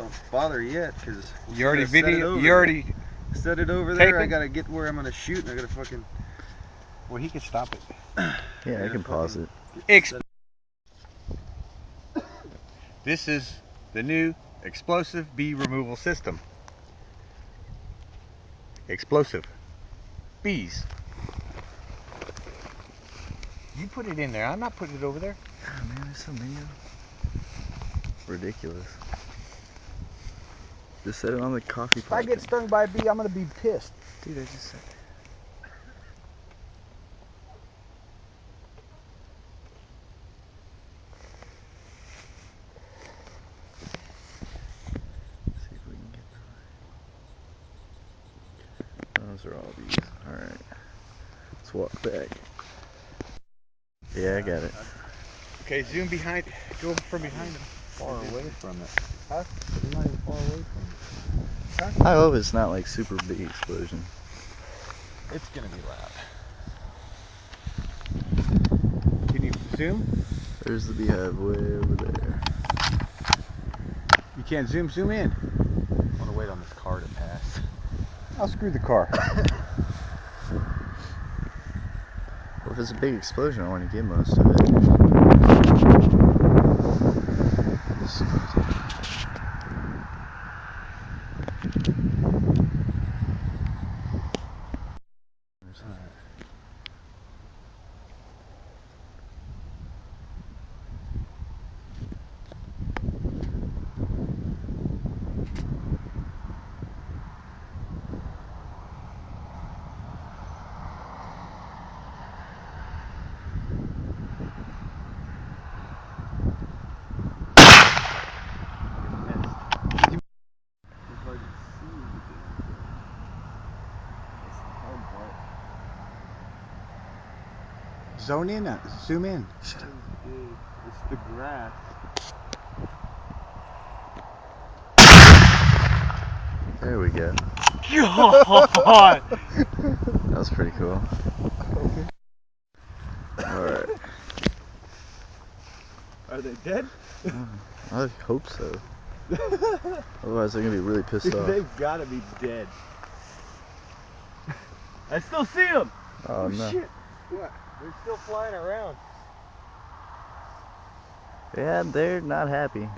don't bother yet because you already set it over taping? there. I gotta get where I'm gonna shoot, and I gotta fucking. Well, he can stop it. Yeah, I can pause it. This is the new explosive bee removal system. Explosive bees. You put it in there. I'm not putting it over there. Oh, man, there's so many of them. Ridiculous. Just set it on the coffee pot. If I get stung by a bee, I'm gonna be pissed. Dude, I just said. See if we can get those. Those are all bees. Alright. Let's walk back. Yeah, I got it. Okay, zoom behind. Go from behind him. Far away from it. Huh? I'm not even far away from it. I hope it's not like super big explosion. It's gonna be loud. Can you zoom? There's the beehive way over there. You can't zoom in. I want to wait on this car to pass. I'll screw the car. Well, if it's a big explosion, I want to get most of it. Zone in. Zoom in. Shut up. It's the grass. There we go. God! That was pretty cool. Okay. Alright. Are they dead? I hope so. Otherwise, they're gonna be really pissed off. They've gotta be dead. I still see them! Oh, no. Shit! What? They're still flying around. Yeah, they're not happy.